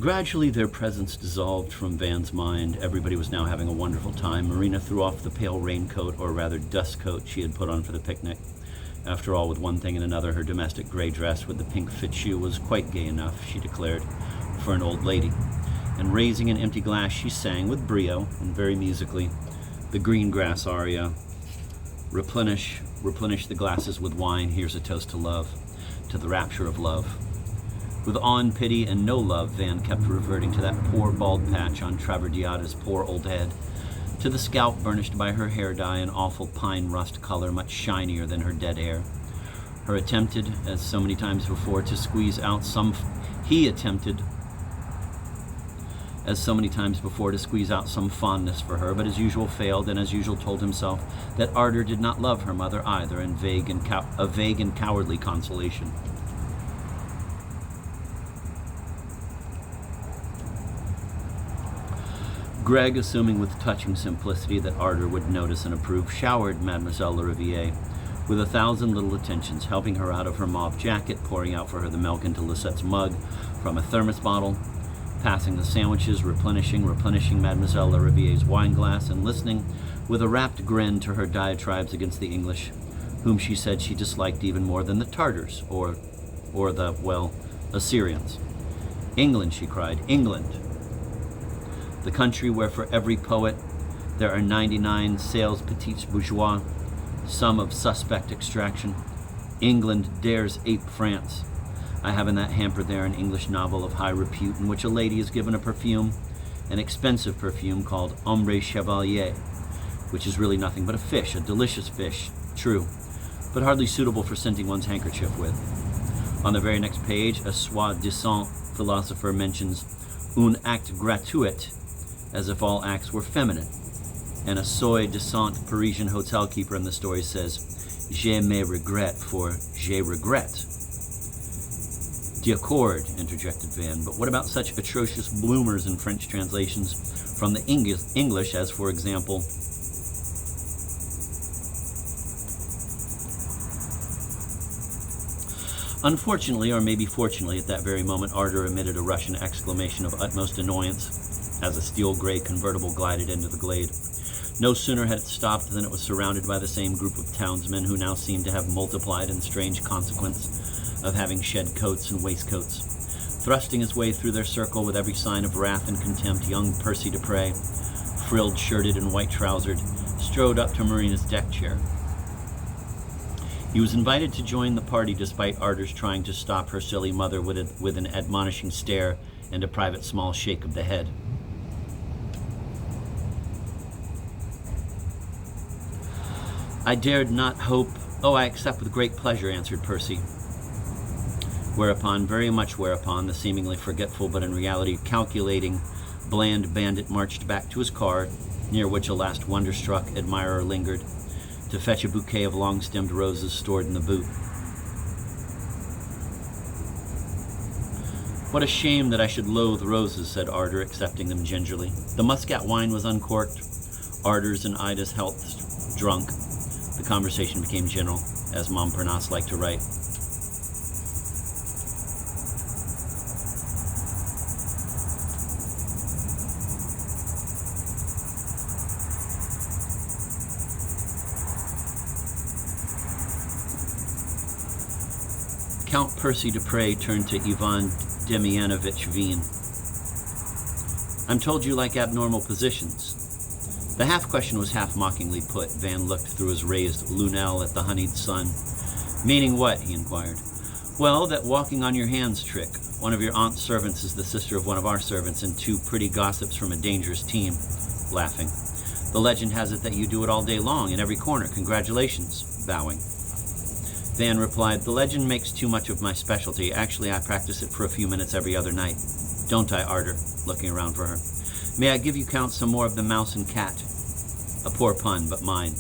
Gradually, their presence dissolved from Van's mind. Everybody was now having a wonderful time. Marina threw off the pale raincoat, or rather dust coat, she had put on for the picnic. After all, with one thing and another, her domestic gray dress with the pink fichu was quite gay enough, she declared, for an old lady. And raising an empty glass, she sang with brio and very musically the green grass aria. Replenish the glasses with wine. Here's a toast to love, to the rapture of love. With awe and pity and no love, Van kept reverting to that poor bald patch on Traverdiata's poor old head, to the scalp burnished by her hair dye, an awful pine rust color much shinier than her dead hair. He attempted, as so many times before, to squeeze out some fondness for her, but as usual failed, and as usual told himself that ardor did not love her mother either, and a vague and cowardly consolation. Greg, assuming with touching simplicity that ardor would notice and approve, showered Mademoiselle Lariviere with 1,000 little attentions, helping her out of her mauve jacket, pouring out for her the milk into Lisette's mug from a thermos bottle, passing the sandwiches, replenishing Mademoiselle Lariviere's wine glass, and listening with a rapt grin to her diatribes against the English, whom she said she disliked even more than the Tartars, or the Assyrians. England, she cried, England. The country where for every poet there are 99 sales petits bourgeois, some of suspect extraction. England dares ape France. I have in that hamper there an English novel of high repute in which a lady is given a perfume, an expensive perfume called Ombre Chevalier, which is really nothing but a fish, a delicious fish, true, but hardly suitable for scenting one's handkerchief with. On the very next page, a soi-disant philosopher mentions un acte gratuit, as if all acts were feminine. And a soi-disant Parisian hotel keeper in the story says, je me regrette for je regrette. D'accord, interjected Van, but what about such atrocious bloomers in French translations from the English as, for example, Unfortunately, or maybe fortunately, at that very moment, Ardor emitted a Russian exclamation of utmost annoyance as a steel-gray convertible glided into the glade. No sooner had it stopped than it was surrounded by the same group of townsmen who now seemed to have multiplied in strange consequence of having shed coats and waistcoats. Thrusting his way through their circle with every sign of wrath and contempt, young Percy Dupre, frilled, shirted, and white-trousered, strode up to Marina's deck chair. He was invited to join the party despite Ardor's trying to stop her silly mother with an admonishing stare and a private small shake of the head. I dared not hope. Oh, I accept with great pleasure, answered Percy. Whereupon, the seemingly forgetful but in reality calculating, bland bandit marched back to his car, near which a last wonder-struck admirer lingered, to fetch a bouquet of long-stemmed roses stored in the boot. What a shame that I should loathe roses, said Ardor, accepting them gingerly. The Muscat wine was uncorked, Ardor's and Ida's health drunk. The conversation became general, as Montparnasse liked to write. Count Percy Dupre turned to Ivan Demyanovich Veen. I'm told you like abnormal positions. The half-question was half-mockingly put. Van looked through his raised lunel at the honeyed sun. Meaning what? He inquired. Well, that walking on your hands trick. One of your aunt's servants is the sister of one of our servants, and two pretty gossips from a dangerous team. Laughing. The legend has it that you do it all day long, in every corner. Congratulations. Bowing. Van replied, the legend makes too much of my specialty. Actually, I practice it for a few minutes every other night. Don't I, Ardor? Looking around for her. May I give you, Count, some more of the mouse and cat? A poor pun, but mine.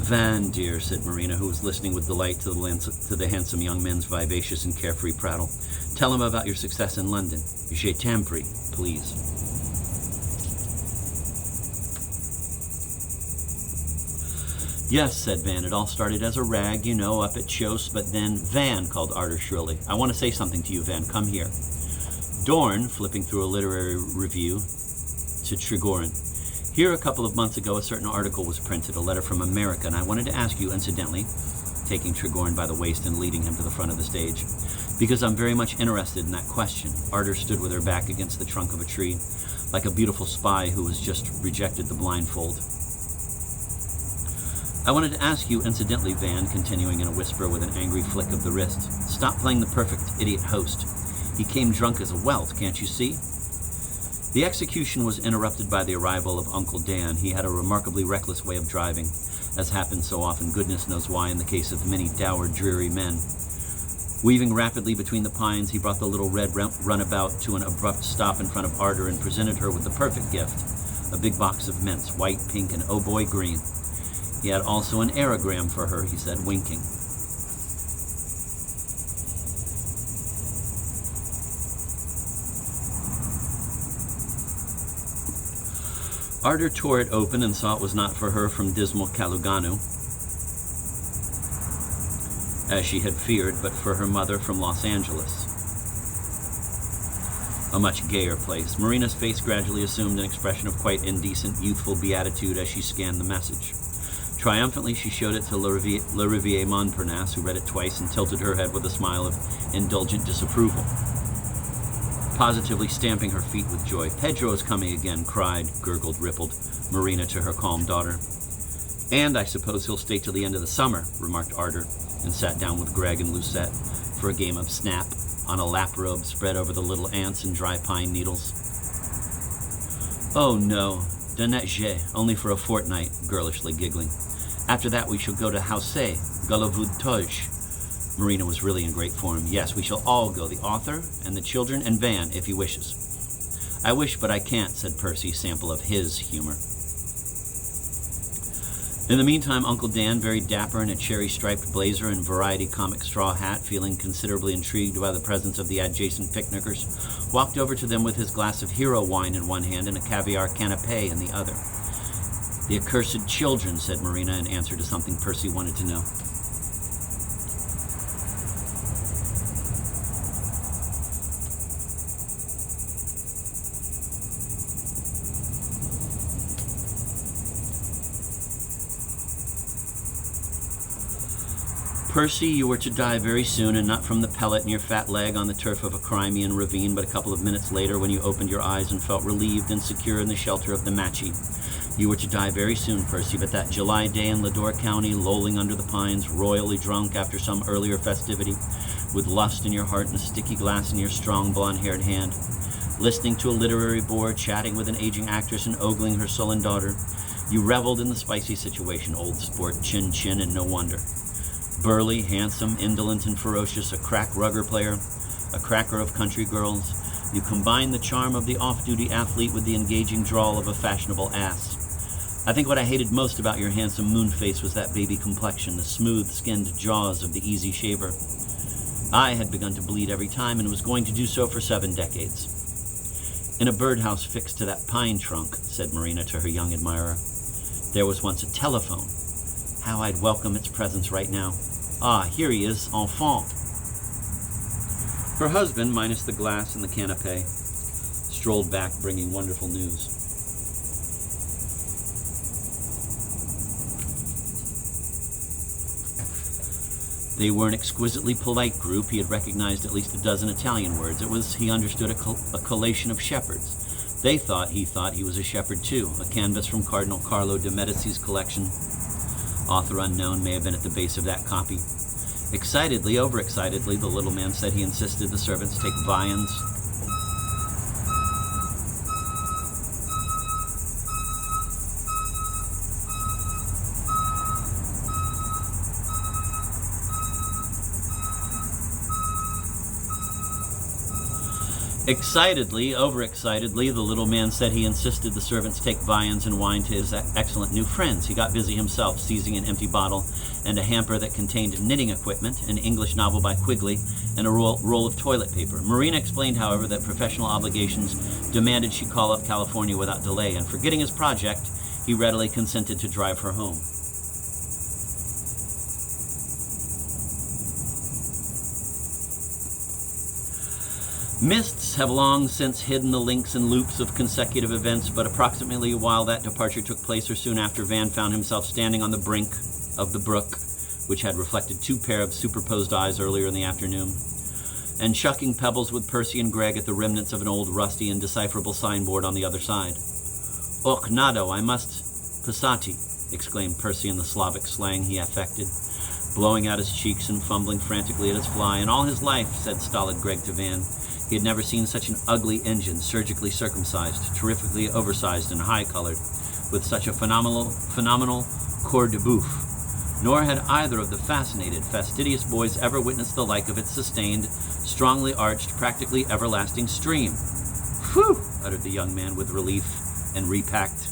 Van, dear, said Marina, who was listening with delight to the handsome young man's vivacious and carefree prattle. Tell him about your success in London. Je t'en prie, please. Yes, said Van. It all started as a rag, up at Chos, but then Van, called Arter shrilly. I want to say something to you, Van. Come here. Dorn, flipping through a literary review, to Trigorin. Here, a couple of months ago, a certain article was printed, a letter from America, and I wanted to ask you, incidentally, taking Trigorin by the waist and leading him to the front of the stage, because I'm very much interested in that question. Arter stood with her back against the trunk of a tree, like a beautiful spy who has just rejected the blindfold. I wanted to ask you, incidentally, Van, continuing in a whisper with an angry flick of the wrist, stop playing the perfect idiot host. He came drunk as a welt, can't you see? The execution was interrupted by the arrival of Uncle Dan. He had a remarkably reckless way of driving, as happens so often, goodness knows why, in the case of many dour, dreary men. Weaving rapidly between the pines, he brought the little red runabout to an abrupt stop in front of Arter and presented her with the perfect gift, a big box of mints, white, pink, and oh boy, green. He had also an aerogram for her, he said, winking. Arter tore it open and saw it was not for her from dismal Kaluganu, as she had feared, but for her mother from Los Angeles. A much gayer place. Marina's face gradually assumed an expression of quite indecent, youthful beatitude as she scanned the message. Triumphantly, she showed it to Lariviere Montparnasse, who read it twice and tilted her head with a smile of indulgent disapproval, positively stamping her feet with joy. Pedro is coming again, cried, gurgled, rippled Marina to her calm daughter. And I suppose he'll stay till the end of the summer, remarked Arter, and sat down with Greg and Lucette for a game of snap on a lap robe spread over the little ants and dry pine needles. Oh no, de neige, only for a fortnight, girlishly giggling. After that we shall go to Haussay, Galavud-Toj. Marina was really in great form. Yes, we shall all go, the author and the children and Van, if he wishes. I wish, but I can't, said Percy, sample of his humor. In the meantime, Uncle Dan, very dapper in a cherry-striped blazer and variety comic straw hat, feeling considerably intrigued by the presence of the adjacent picnickers, walked over to them with his glass of hero wine in one hand and a caviar canapé in the other. The accursed children, said Marina in answer to something Percy wanted to know. Percy, you were to die very soon, and not from the pellet in your fat leg on the turf of a Crimean ravine, but a couple of minutes later when you opened your eyes and felt relieved and secure in the shelter of the Machi. You were to die very soon, Percy, but that July day in Lador County, lolling under the pines, royally drunk after some earlier festivity, with lust in your heart and a sticky glass in your strong blonde-haired hand, listening to a literary bore, chatting with an aging actress and ogling her sullen daughter, you reveled in the spicy situation, old sport, chin-chin, and no wonder. Burly, handsome, indolent, and ferocious, a crack rugger player, a cracker of country girls, you combine the charm of the off-duty athlete with the engaging drawl of a fashionable ass. I think what I hated most about your handsome moon face was that baby complexion, the smooth-skinned jaws of the easy shaver. I had begun to bleed every time and was going to do so for 7 decades. In a birdhouse fixed to that pine trunk, said Marina to her young admirer, there was once a telephone. How I'd welcome its presence right now. Ah, here he is, enfant. Her husband, minus the glass and the canapé, strolled back bringing wonderful news. They were an exquisitely polite group. He had recognized at least a dozen Italian words. It was, he understood, a collation of shepherds. They thought he was a shepherd too. A canvas from Cardinal Carlo de' Medici's collection. Author unknown may have been at the base of that copy. Excitedly, overexcitedly, the little man said he insisted the servants take viands. Excitedly, overexcitedly, the little man said he insisted the servants take viands and wine to his excellent new friends. He got busy himself, seizing an empty bottle and a hamper that contained knitting equipment, an English novel by Quigley, and a roll of toilet paper. Marina explained, however, that professional obligations demanded she call up California without delay, and forgetting his project, he readily consented to drive her home. Mists have long since hidden the links and loops of consecutive events, but approximately while that departure took place or soon after, Van found himself standing on the brink of the brook, which had reflected 2 pair of superposed eyes earlier in the afternoon, and chucking pebbles with Percy and Greg at the remnants of an old, rusty, indecipherable signboard on the other side. "Och nado, I must passati," exclaimed Percy in the Slavic slang he affected, blowing out his cheeks and fumbling frantically at his fly. "In all his life," said stolid Greg to Van, he had never seen such an ugly engine, surgically circumcised, terrifically oversized and high-colored, with such a phenomenal corps de boeuf. Nor had either of the fascinated, fastidious boys ever witnessed the like of its sustained, strongly arched, practically everlasting stream. "Phew!" uttered the young man with relief, and repacked.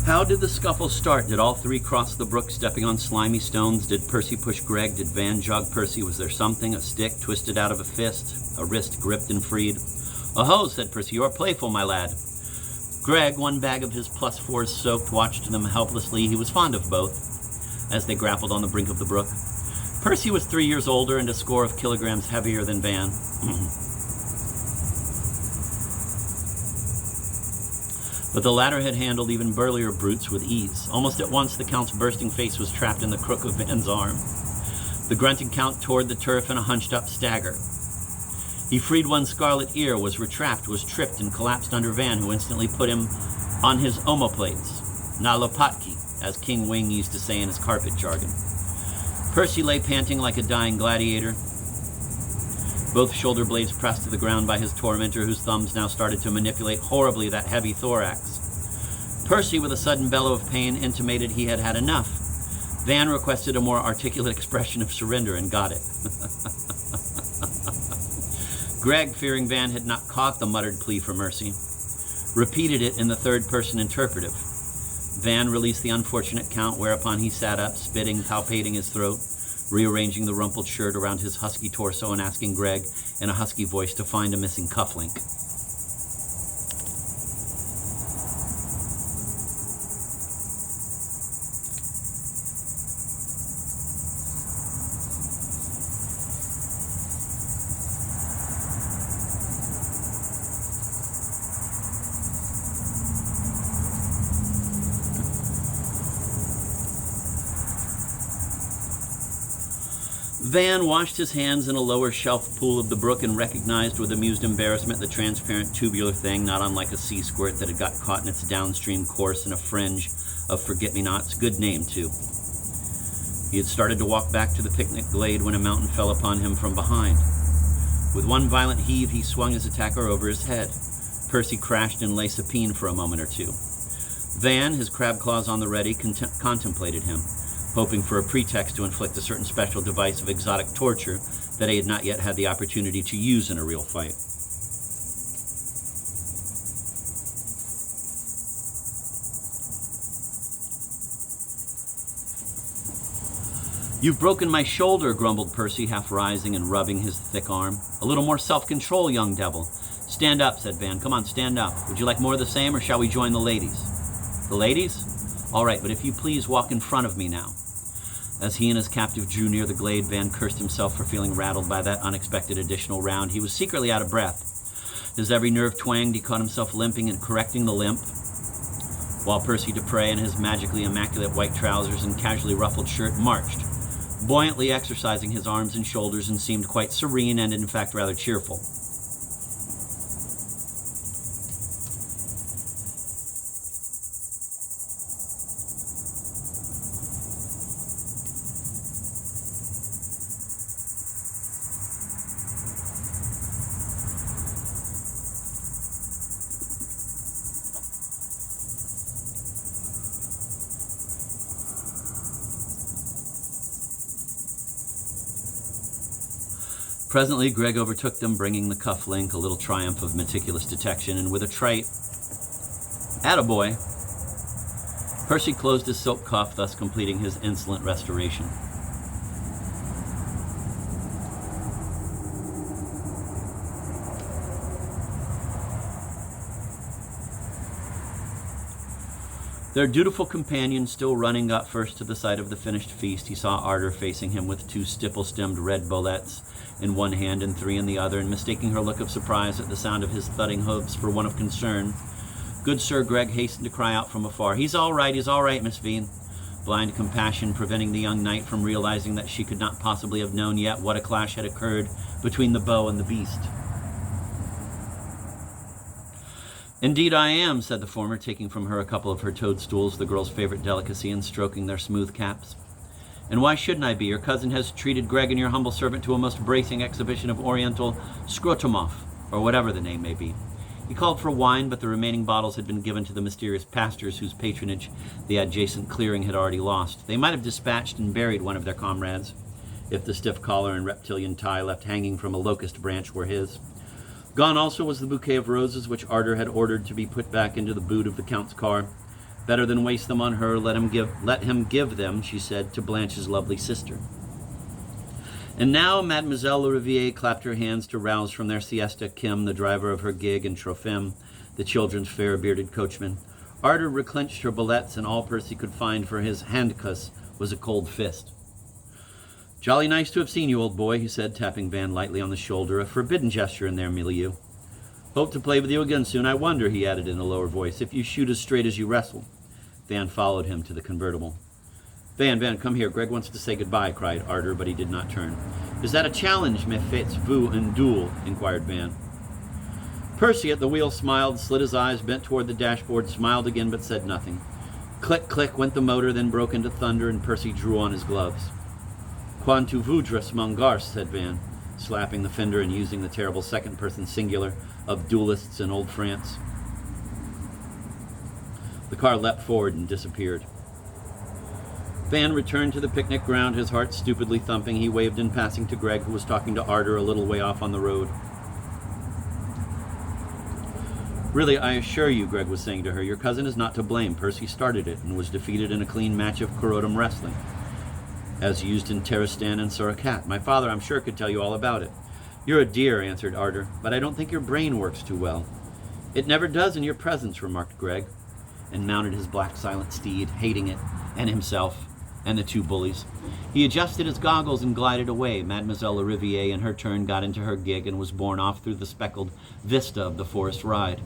How did the scuffle start? Did all 3 cross the brook stepping on slimy stones? Did Percy push Greg? Did Van jog Percy? Was there something, a stick twisted out of a fist, a wrist gripped and freed? "Oh-ho," said Percy, "you are playful, my lad." Greg, 1 bag of his +4s soaked, watched them helplessly. He was fond of both, as they grappled on the brink of the brook. Percy was 3 years older and a score of kilograms heavier than Van. But the latter had handled even burlier brutes with ease. Almost at once, the Count's bursting face was trapped in the crook of Van's arm. The grunting Count towed the turf in a hunched-up stagger. He freed one scarlet ear, was retrapped, was tripped, and collapsed under Van, who instantly put him on his omoplates, na lopatki, as King Wing used to say in his carpet jargon. Percy lay panting like a dying gladiator, both shoulder blades pressed to the ground by his tormentor, whose thumbs now started to manipulate horribly that heavy thorax. Percy, with a sudden bellow of pain, intimated he had had enough. Van requested a more articulate expression of surrender and got it. Greg, fearing Van had not caught the muttered plea for mercy, repeated it in the third-person interpretive. Van released the unfortunate Count, whereupon he sat up, spitting, palpating his throat, rearranging the rumpled shirt around his husky torso and asking Greg in a husky voice to find a missing cufflink. Van washed his hands in a lower shelf pool of the brook and recognized with amused embarrassment the transparent tubular thing, not unlike a sea squirt that had got caught in its downstream course in a fringe of forget-me-nots. Good name, too. He had started to walk back to the picnic glade when a mountain fell upon him from behind. With one violent heave, he swung his attacker over his head. Percy crashed and lay supine for a moment or two. Van, his crab claws on the ready, contemplated him, hoping for a pretext to inflict a certain special device of exotic torture that he had not yet had the opportunity to use in a real fight. "You've broken my shoulder," grumbled Percy, half rising and rubbing his thick arm. "A little more self-control, young devil." "Stand up," said Van. "Come on, stand up. Would you like more of the same, or shall we join the ladies?" "The ladies? All right, but if you please walk in front of me now." As he and his captive drew near the glade, Van cursed himself for feeling rattled by that unexpected additional round. He was secretly out of breath. As every nerve twanged, he caught himself limping and correcting the limp, while Percy Dupre, in his magically immaculate white trousers and casually ruffled shirt, marched, buoyantly exercising his arms and shoulders, and seemed quite serene and, in fact, rather cheerful. Presently, Greg overtook them, bringing the cufflink, a little triumph of meticulous detection, and with a trite "Attaboy," Percy closed his silk cuff, thus completing his insolent restoration. Their dutiful companion, still running, got first to the sight of the finished feast. He saw Arder facing him with 2 stipple-stemmed red bullets in one hand and 3 in the other, and mistaking her look of surprise at the sound of his thudding hoofs for one of concern, good Sir Greg hastened to cry out from afar, he's all right, Miss Veen." Blind compassion preventing the young knight from realizing that she could not possibly have known yet what a clash had occurred between the bow and the beast. "Indeed I am," said the former, taking from her a couple of her toadstools, the girl's favorite delicacy, and stroking their smooth caps. "And why shouldn't I be? Your cousin has treated Greg and your humble servant to a most bracing exhibition of Oriental Skrotomov, or whatever the name may be." He called for wine, but the remaining bottles had been given to the mysterious pastors whose patronage the adjacent clearing had already lost. They might have dispatched and buried one of their comrades, if the stiff collar and reptilian tie left hanging from a locust branch were his. Gone also was the bouquet of roses which Arder had ordered to be put back into the boot of the Count's car. "Better than waste them on her, let him give them," she said, "to Blanche's lovely sister." And now Mademoiselle Lariviere clapped her hands to rouse from their siesta Kim, the driver of her gig, and Trofim, the children's fair-bearded coachman. Arder reclenched her bullets, and all Percy could find for his handcuffs was a cold fist. "Jolly nice to have seen you, old boy," he said, tapping Van lightly on the shoulder, a forbidden gesture in their milieu. "Hope to play with you again soon. I wonder," he added in a lower voice, "if you shoot as straight as you wrestle." Van followed him to the convertible. Van, come here. Greg wants to say goodbye," cried Arder, but he did not turn. "Is that a challenge, me faites-vous un duel?" inquired Van. Percy at the wheel smiled, slid his eyes, bent toward the dashboard, smiled again, but said nothing. Click, click went the motor, then broke into thunder, and Percy drew on his gloves. "Quand tu voudras, mon garce," said Van, slapping the fender and using the terrible second-person singular of duelists in old France. The car leapt forward and disappeared. Van returned to the picnic ground, his heart stupidly thumping. He waved in passing to Greg, who was talking to Arder a little way off on the road. "Really, I assure you," Greg was saying to her, "your cousin is not to blame. Percy started it and was defeated in a clean match of Kurotum wrestling, as used in Teristan and Surakat. My father, I'm sure, could tell you all about it." "You're a dear," answered Arder, "but I don't think your brain works too well." "It never does in your presence," remarked Greg, and mounted his black silent steed, hating it, and himself, and the 2 bullies. He adjusted his goggles and glided away. Mademoiselle Lariviere, in her turn, got into her gig and was borne off through the speckled vista of the forest ride.